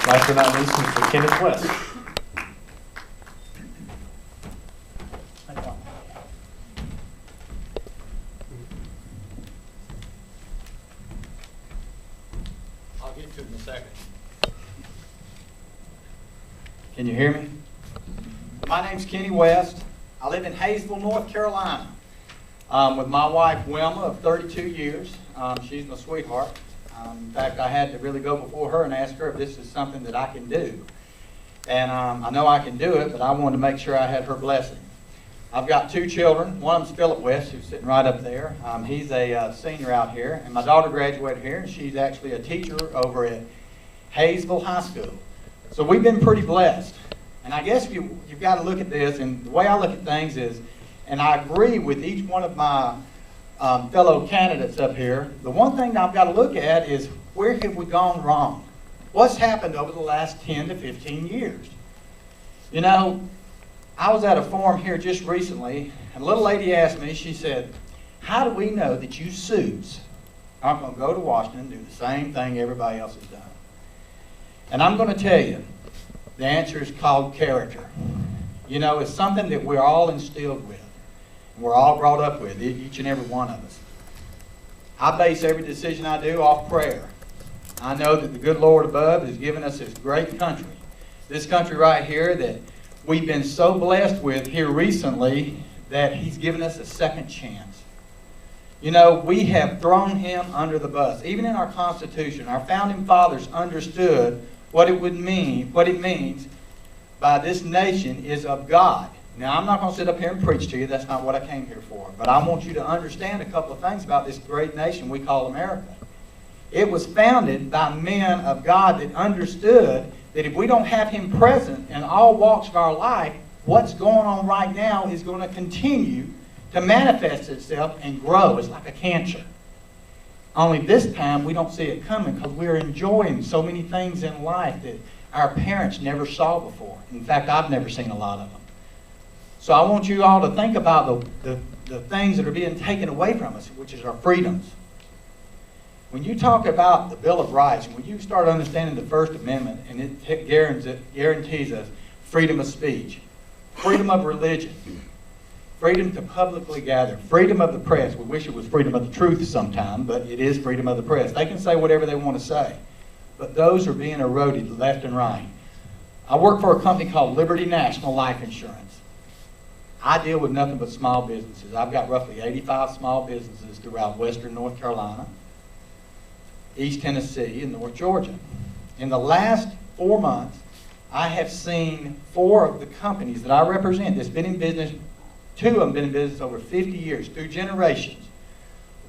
Last but not least, Mr. Kenneth West. I'll get to it in a second. Can you hear me? My name's Kenny West. I live in Hayesville, North Carolina, with my wife Wilma of 32 years. She's my sweetheart. In fact, I had to really go before her and ask her if this is something that I can do. And I know I can do it, but I wanted to make sure I had her blessing. I've got two children. One of them's Philip West, who's sitting right up there. He's a senior out here. And my daughter graduated here, and she's actually a teacher over at Hayesville High School. So we've been pretty blessed. And I guess you've got to look at this, and the way I look at things is, and I agree with each one of my fellow candidates up here, the one thing I've got to look at is where have we gone wrong? What's happened over the last 10 to 15 years? You know, I was at a forum here just recently, and a little lady asked me, she said, how do we know that you suits aren't going to go to Washington and do the same thing everybody else has done? And I'm going to tell you, the answer is called character. You know, it's something that we're all instilled with. And we're all brought up with, each and every one of us. I base every decision I do off prayer. I know that the good Lord above has given us this great country. This country right here that we've been so blessed with here recently that He's given us a second chance. You know, we have thrown Him under the bus. Even in our Constitution, our founding fathers understood what it means by this nation is of God. Now, I'm not going to sit up here and preach to you. That's not what I came here for. But I want you to understand a couple of things about this great nation we call America. It was founded by men of God that understood that if we don't have Him present in all walks of our life, what's going on right now is going to continue to manifest itself and grow. It's like a cancer. Only this time we don't see it coming because we're enjoying so many things in life that our parents never saw before. In fact, I've never seen a lot of them. So I want you all to think about the things that are being taken away from us, which is our freedoms. When you talk about the Bill of Rights, when you start understanding the First Amendment, and it guarantees us freedom of speech, freedom of religion, freedom to publicly gather, freedom of the press. We wish it was freedom of the truth sometime, but it is freedom of the press. They can say whatever they want to say, but those are being eroded left and right. I work for a company called Liberty National Life Insurance. I deal with nothing but small businesses. I've got roughly 85 small businesses throughout western North Carolina, East Tennessee, and North Georgia. In the last 4 months, I have seen 4 of the companies that I represent that's been in business, 2 of them been in business over 50 years, through generations,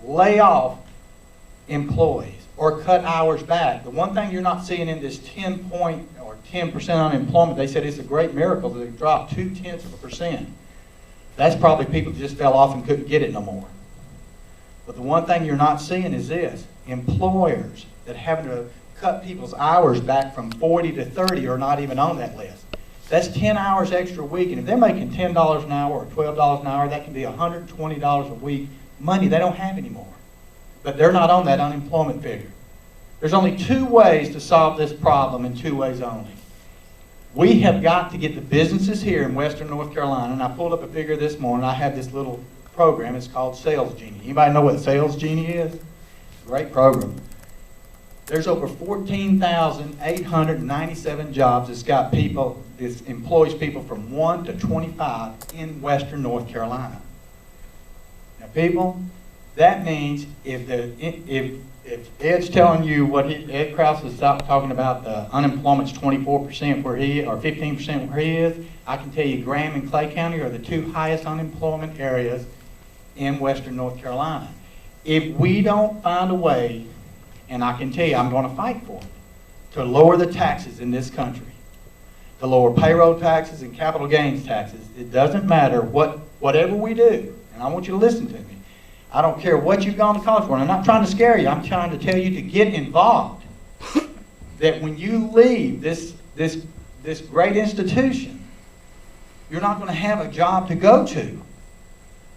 lay off employees or cut hours back. The one thing you're not seeing in this 10% unemployment, they said it's a great miracle that it dropped 0.2%. That's probably people that just fell off and couldn't get it no more. But the one thing you're not seeing is this. Employers that having to cut people's hours back from 40 to 30 are not even on that list. That's 10 hours extra a week, and if they're making $10 an hour or $12 an hour, that can be $120 a week, money they don't have anymore. But they're not on that unemployment figure. There's only 2 ways to solve this problem, and 2 ways only. We have got to get the businesses here in western North Carolina, and I pulled up a figure this morning. I have this little program. It's called Sales Genie. Anybody know what Sales Genie is? Great program. There's over 14,897 jobs that's got people, this employs people from 1 to 25 in western North Carolina. Now, people, that means if Ed's telling you what Ed Krause is talking about, the unemployment's 24% where he, or 15% where he is, I can tell you Graham and Clay County are the 2 highest unemployment areas in western North Carolina. If we don't find a way, and I can tell you I'm going to fight for it, to lower the taxes in this country, to lower payroll taxes and capital gains taxes, it doesn't matter whatever we do, and I want you to listen to me. I don't care what you've gone to college for, and I'm not trying to scare you, I'm trying to tell you to get involved. That when you leave this great institution, you're not going to have a job to go to.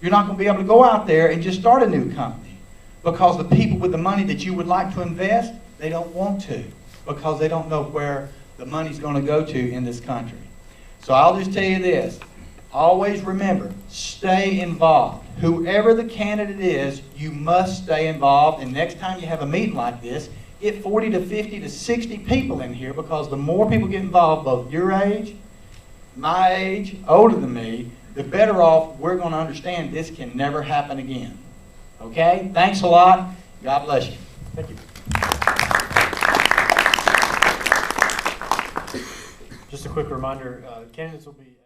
You're not going to be able to go out there and just start a new company. Because the people with the money that you would like to invest, they don't want to. Because they don't know where the money's going to go to in this country. So I'll just tell you this. Always remember, stay involved. Whoever the candidate is, you must stay involved. And next time you have a meeting like this, get 40 to 50 to 60 people in here, because the more people get involved, both your age, my age, older than me, the better off we're going to understand this can never happen again. Okay? Thanks a lot. God bless you. Thank you. Just a quick reminder, candidates will be